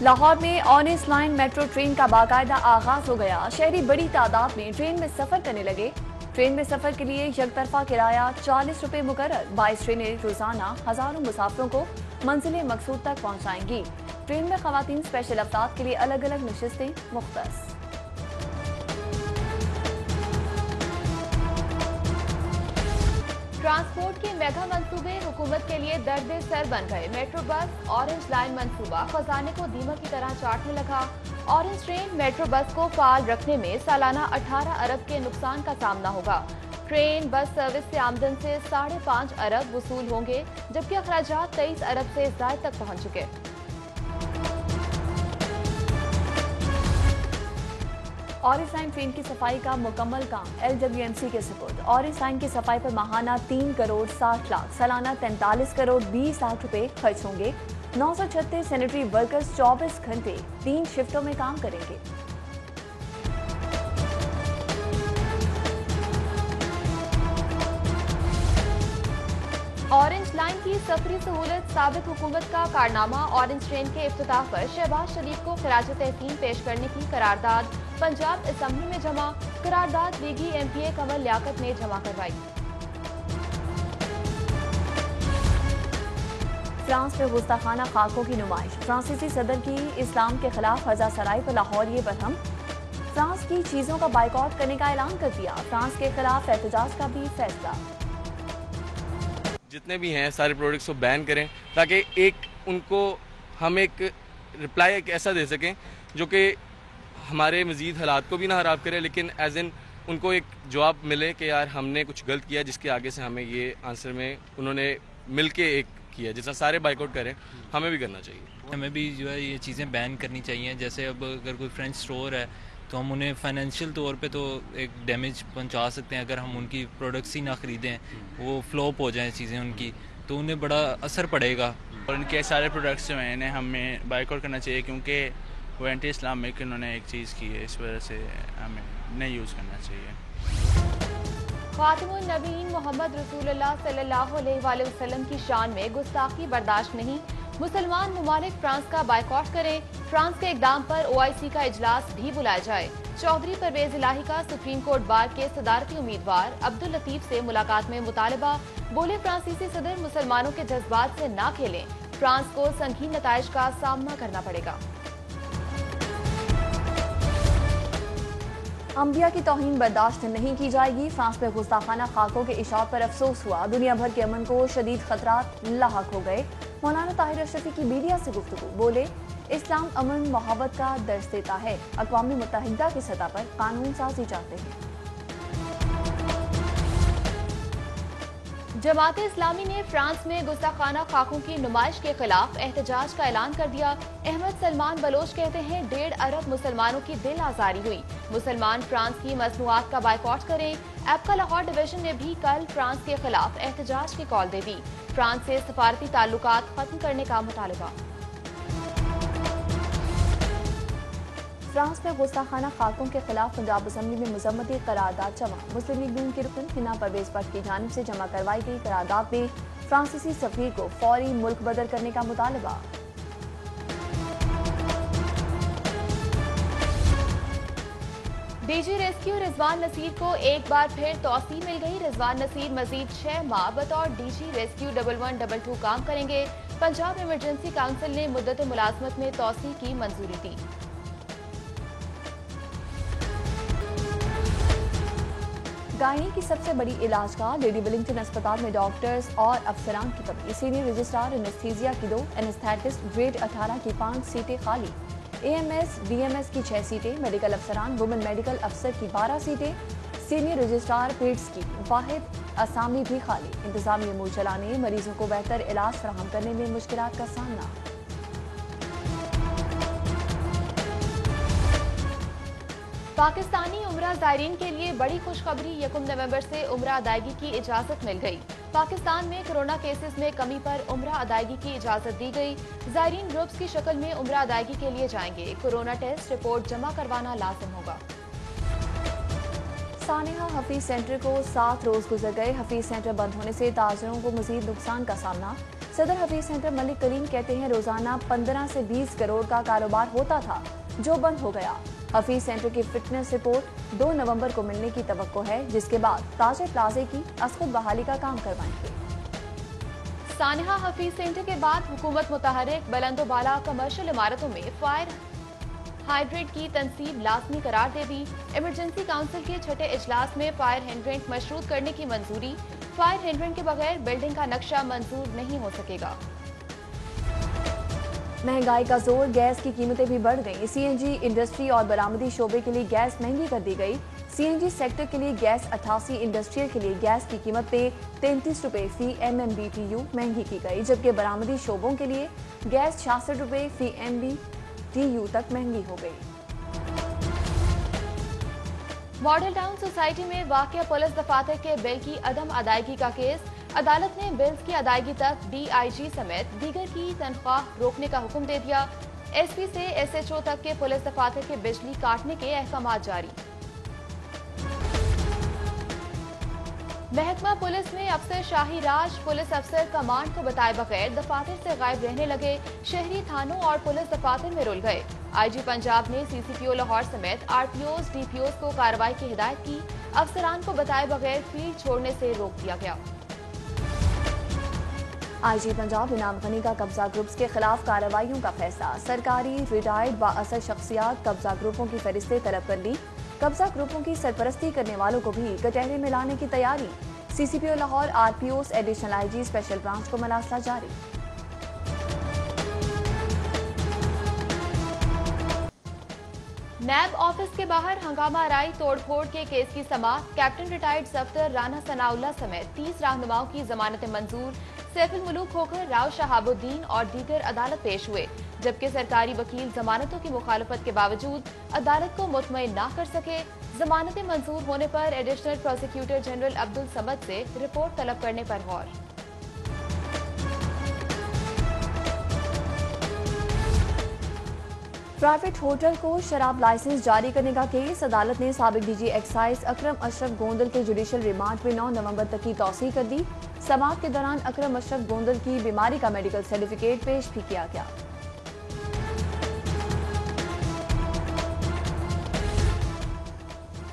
لاہور میں honest line metro train کا باقاعدہ آغاز ہو گیا. شہری بڑی تعداد میں ٹرین میں سفر کرنے لگے. ٹرین میں سفر کے لیے یک طرفہ کرایہ 40 روپے مقرر. 22 ٹرینیں روزانہ ہزاروں مسافروں کو منزل مقصود تک پہنچائیں گی. ٹرین میں خواتین اسپیشل افراد کے لیے الگ الگ نشستیں مختص. ٹرانسپورٹ کے میگا منصوبے حکومت کے لیے درد سر بن گئے. میٹرو بس آرنج لائن منصوبہ خزانے کو دیمک کی طرح چاٹنے لگا. آرنج ٹرین میٹرو بس کو فعال رکھنے میں سالانہ 18 ارب کے نقصان کا سامنا ہوگا. ٹرین بس سروس سے آمدن سے 5.5 ارب وصول ہوں گے، جبکہ اخراجات 23 ارب سے زائد تک پہنچ چکے. آرنج لائن ٹرین کی صفائی کا مکمل کام LWMC کے سپرد. آرنج لائن کی صفائی پر ماہانہ 3 کروڑ 60 لاکھ، سالانہ 43 کروڑ 20 لاکھ روپے خرچ ہوں گے. 936 سینیٹری ورکرز 24 گھنٹے 3 شفٹوں میں کام کریں گے. آرنج لائن کی سفری سہولت سابق حکومت کا کارنامہ. آرنج ٹرین کے افتتاح پر شہباز شریف کو خراج تحسین پیش کرنے کی قرارداد پنجاب اسمبلی میں جمع. قرارداد لیگی MP قمر لیاقت نے جمع کروائی. فرانس میں گستاخانہ خاکوں کی نمائش. فرانسیسی صدر کی اسلام کے خلاف ہزا سرائی پر لاہوریے برہم. فرانس کی چیزوں کا بائیکاٹ کرنے کا اعلان کر دیا. فرانس کے خلاف احتجاج کا بھی فیصلہ. جتنے بھی ہیں سارے پروڈکٹس کو بین کریں تاکہ ہم ایک رپلائی ایک ایسا دے سکیں جو کہ ہمارے مزید حالات کو بھی نہ خراب کرے، لیکن ایز ان ان کو ایک جواب ملے کہ یار ہم نے کچھ غلط کیا جس کے آگے سے ہمیں یہ آنسر میں انہوں نے مل کے ایک کیا. جس طرح سارے بائیک آؤٹ کریں ہمیں بھی کرنا چاہیے. ہمیں بھی جو ہے یہ چیزیں بین کرنی چاہیے. جیسے اب اگر کوئی فرینچ اسٹور ہے تو ہم انہیں فائنینشیل طور پہ تو ایک ڈیمیج پہنچا سکتے ہیں اگر ہم ان کی پروڈکٹس ہی نہ خریدیں، وہ فلوپ ہو جائیں چیزیں ان کی، تو انہیں بڑا اثر پڑے گا. اور ان کے سارے پروڈکٹس جو ہیں انہیں ہمیں بائیک آؤٹ کرنا چاہیے، کیونکہ وہ اینٹی اسلامک انہوں نے ایک چیز کی ہے، اس وجہ سے ہمیں نہیں یوز کرنا چاہیے. خاتم النبیین محمد رسول اللہ صلی اللہ علیہ وآلہ وسلم کی شان میں گستاخی برداشت نہیں. مسلمان ممالک فرانس کا بائیکاٹ کریں. فرانس کے اقدام پر OIC کا اجلاس بھی بلایا جائے. چودھری پرویز الہی کا سپریم کورٹ بار کے صدارتی امیدوار عبداللطیف سے ملاقات میں مطالبہ. بولے فرانسیسی صدر مسلمانوں کے جذبات سے نہ کھیلیں، فرانس کو سنگین نتائج کا سامنا کرنا پڑے گا. انبیاء کی توہین برداشت نہیں کی جائے گی. فرانس میں گستاخانہ خاکوں کے اشاعت پر افسوس ہوا. دنیا بھر کے امن کو شدید خطرات لاحق ہو گئے. مولانا طاہر اشرفی کی میڈیا سے گفتگو. بولے اسلام امن محبت کا درس دیتا ہے. اقوام متحدہ کی سطح پر قانون سازی چاہتے ہیں. جماعت اسلامی نے فرانس میں گستاخانہ خاکوں کی نمائش کے خلاف احتجاج کا اعلان کر دیا. احمد سلمان بلوچ کہتے ہیں 1.5 ارب مسلمانوں کی دل آزاری ہوئی. مسلمان فرانس کی مصنوعات کا بائیکاٹ کریں. ایپکا لاہور ڈویژن نے بھی کل فرانس کے خلاف احتجاج کی کال دے دی. فرانس سے سفارتی تعلقات ختم کرنے کا مطالبہ. فرانس میں گستاخانہ خاکوں کے خلاف پنجاب اسمبلی میں مذمتی قرارداد جمع. مسلم لیگ نون کے رکن حنا پرویز بٹ کی جانب سے جمع کروائی گئی قرارداد میں فرانسیسی سفیر کو فوری ملک بدر کرنے کا مطالبہ. DG ریسکیو رضوان نصیر کو ایک بار پھر توسیع مل گئی. رضوان نصیر مزید 6 ماہ بطور DG ریسکیو 1122 کام کریں گے. پنجاب ایمرجنسی کونسل نے مدت ملازمت میں توسیع کی منظوری دی. گائنی کی سب سے بڑی علاج گاہ لیڈی ولنگٹن اسپتال میں ڈاکٹرز اور افسران کی کمی. سینئر رجسٹرار انستھیزیا کی 2، اینستھیٹسٹ گریڈ 18 کی 5 سیٹیں خالی. AMS BMS کی 6 سیٹیں. میڈیکل افسران وومن میڈیکل افسر کی 12 سیٹیں. سینئر رجسٹرار پیڈز کی واحد اسامی بھی خالی. انتظامی امور چلانے، مریضوں کو بہتر علاج فراہم کرنے میں مشکلات کا سامنا. پاکستانی عمرہ زائرین کے لیے بڑی خوشخبری. 1 نومبر سے عمرہ ادائیگی کی اجازت مل گئی. پاکستان میں کرونا کیسز میں کمی پر عمرہ ادائیگی کی اجازت دی گئی. زائرین گروپس کی شکل میں عمرہ ادائیگی کے لیے جائیں گے. کورونا ٹیسٹ رپورٹ جمع کروانا لازم ہوگا. سانحہ حفیظ سینٹر کو 7 روز گزر گئے. حفیظ سینٹر بند ہونے سے تاجروں کو مزید نقصان کا سامنا. صدر حفیظ سینٹر ملک کریم کہتے ہیں روزانہ 15 سے 20 کروڑ کا کاروبار ہوتا تھا جو بند ہو گیا۔ حفیظ سینٹر کی فٹنس رپورٹ 2 نومبر کو ملنے کی توقع ہے، جس کے بعد تاجر پلازے کی از خود بحالی کا کام کروائیں گے۔ سانحہ حفیظ سینٹر کے بعد حکومت متحرک بلند و بالا کمرشل عمارتوں میں فائر ہائیڈرنٹ کی تنصیب لازمی قرار دے دی۔ ایمرجنسی کونسل کے چھٹے اجلاس میں فائر ہائیڈرنٹ مشروط کرنے کی منظوری۔ فائر ہائیڈرنٹ کے بغیر بلڈنگ کا نقشہ منظور نہیں ہو سکے گا۔ مہنگائی کا زور، گیس کی قیمتیں بھی بڑھ گئیں۔ سی این جی انڈسٹری اور برآمدی شعبے کے لیے گیس مہنگی کر دی گئی۔ سی این جی سیکٹر کے لیے گیس 88، انڈسٹریل کے لیے گیس کی قیمت میں 33 روپے فی M M B T U مہنگی کی گئی، جبکہ برآمدی شعبوں کے لیے گیس 66 روپے فی ایم بی ٹی یو تک مہنگی ہو گئی۔ ماڈل ٹاؤن سوسائٹی میں واقع پولیس دفاتر کے بل کی عدم ادائیگی کا کیس۔ عدالت نے بلز کی ادائیگی تک ڈی آئی جی سمیت دیگر کی تنخواہ روکنے کا حکم دے دیا۔ ایس پی سے ایس ایچ او تک کے پولیس دفاتر کے بجلی کاٹنے کے احکامات جاری۔ محکمہ پولیس میں افسر شاہی راج پولیس افسر کمانڈ کو بتائے بغیر دفاتر سے غائب رہنے لگے، شہری تھانوں اور پولیس دفاتر میں رول گئے۔ آئی جی پنجاب نے سی سی پی او لاہور سمیت are P Os D P Os کو کارروائی کی ہدایت کی، افسران کو بتائے بغیر فیلڈ چھوڑنے سے روک دیا گیا۔ آئی جی پنجاب انعام غنی کا قبضہ گروپس کے خلاف کارروائیوں کا فیصلہ۔ سرکاری ریٹائرڈ بااثر شخصیات قبضہ گروپوں کی فہرستیں طلب کر لی۔ قبضہ گروپوں کی سرپرستی کرنے والوں کو بھی کٹہرے میں لانے کی تیاری۔ C C P O Lahore R P Os additional I G special branch کو مراسلہ جاری۔ نیب آفس کے باہر ہنگامہ آرائی توڑ پھوڑ کے کیس کی سماعت۔ کیپٹن ریٹائرڈ زفتر رانا ثناء اللہ سمیت 30 رہنماؤں کی ضمانتیں منظور۔ سیف الملوک کھوکھر، راؤ شہاب الدین اور دیگر عدالت پیش ہوئے، جبکہ سرکاری وکیل ضمانتوں کی مخالفت کے باوجود عدالت کو مطمئن نہ کر سکے۔ ضمانتیں منظور ہونے پر ایڈیشنل پروسیکیوٹر جنرل عبدالصمد سے رپورٹ طلب کرنے پر غور۔ پرائیویٹ ہوٹل کو شراب لائسنس جاری کرنے کا کیس۔ عدالت نے سابق ڈی جی ایکسائز اکرم اشرف گوندل کے جوڈیشل ریمانڈ میں 9 نومبر تک کی توسیع کر دی۔ سماعت کے دوران اکرم اشرف گوندل کی بیماری کا میڈیکل سرٹیفکیٹ پیش بھی کیا گیا۔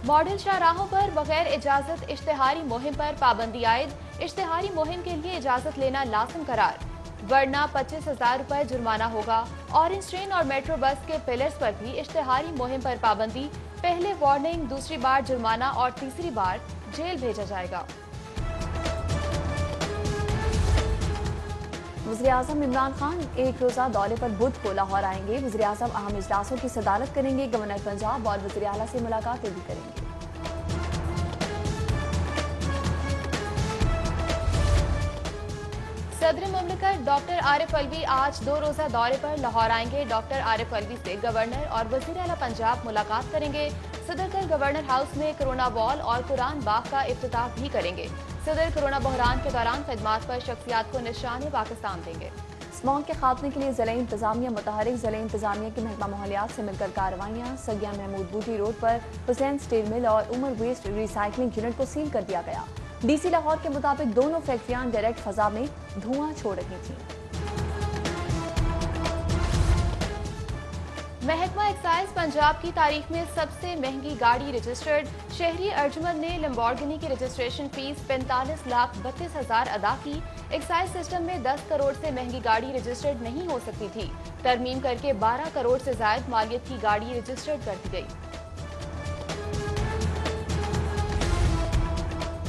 ماڈل شاہراہوں پر بغیر اجازت اشتہاری مہم پر پابندی عائد۔ اشتہاری مہم کے لیے اجازت لینا لازم قرار، ورنہ 25,000 روپے جرمانہ ہوگا۔ اورنج ٹرین اور میٹرو بس کے پلرز پر بھی اشتہاری مہم پر پابندی، پہلے وارننگ، دوسری بار جرمانہ اور تیسری بار جیل بھیجا جائے گا۔ وزیراعظم عمران خان ایک روزہ دورے پر بدھ کو لاہور آئیں گے۔ وزیراعظم اہم اجلاسوں کی صدارت کریں گے، گورنر پنجاب اور وزیر اعلیٰ سے ملاقاتیں بھی کریں گے۔ صدر مملکت ڈاکٹر عارف علوی آج 2 روزہ دورے پر لاہور آئیں گے۔ ڈاکٹر عارف علوی سے گورنر اور وزیر اعلیٰ پنجاب ملاقات کریں گے۔ صدر کل گورنر ہاؤس میں کرونا وال اور قرآن باغ کا افتتاح بھی کریں گے۔ صدر کرونا بحران کے دوران خدمات پر شخصیات کو نشان پاکستان دیں گے۔ اسموگ کے خاتمے کے لیے ضلع انتظامیہ متحرک، ضلع انتظامیہ کے محکمہ ماحولیات سے مل کر کارروائیاں۔ سگیا محمود بوٹی روڈ پر حسین اسٹیل مل اور عمر ویسٹ ری سائیکلنگ یونٹ کو سیل کر دیا گیا۔ ڈی سی لاہور کے مطابق دونوں فیکٹریاں ڈائریکٹ فضا میں دھواں چھوڑ رہی تھیں۔ محکمہ ایکسائز پنجاب کی تاریخ میں سب سے مہنگی گاڑی رجسٹرڈ۔ شہری ارجمن نے لمبورگنی کی رجسٹریشن فیس 45,32,000 ادا کی۔ ایکسائز سسٹم میں 10 کروڑ سے مہنگی گاڑی رجسٹرڈ نہیں ہو سکتی تھی، ترمیم کر کے 12 کروڑ سے زائد مالیت کی گاڑی رجسٹرڈ کر دی گئی۔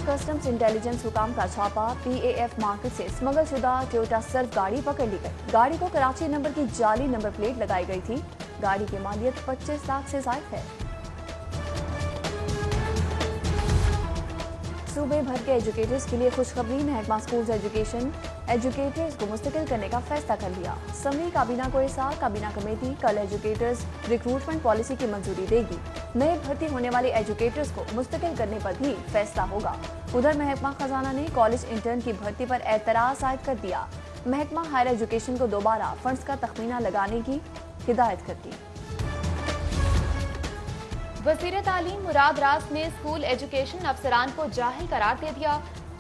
کسٹمز انٹیلیجنس حکام کا چھاپا، پی اے ایف مارکیٹ سے اسمگل شدہ ٹویوٹا سرف گاڑی پکڑ لی گئی۔ گاڑی کو کراچی نمبر کی جعلی نمبر پلیٹ لگائی گئی تھی۔ گاڑی کی مالیت 25 لاکھ سے زائد ہے۔ صوبے بھر کے ایجوکیٹرز کے لیے خوشخبری، محکمہ اسکولز ایجوکیشن ایجوکیٹرز کو مستقل کرنے کا فیصلہ کر لیا۔ سمری کابینہ کو ارسال، کابینہ کمیٹی کل ایجوکیٹرز ریکروٹمنٹ پالیسی کی منظوری دے گی۔ نئے بھرتی ہونے والے ایجوکیٹرز کو مستقل کرنے پر بھی فیصلہ ہوگا۔ ادھر محکمہ خزانہ نے کالج انٹرن کی بھرتی پر اعتراض عائد کر دیا۔ محکمہ ہائر ایجوکیشن کو دوبارہ فنڈز کا تخمینہ لگانے کی ہدایت کر دی۔ وزیر تعلیم مراد راست نے اسکول ایجوکیشن افسران کو جاہل قرار دے دیا۔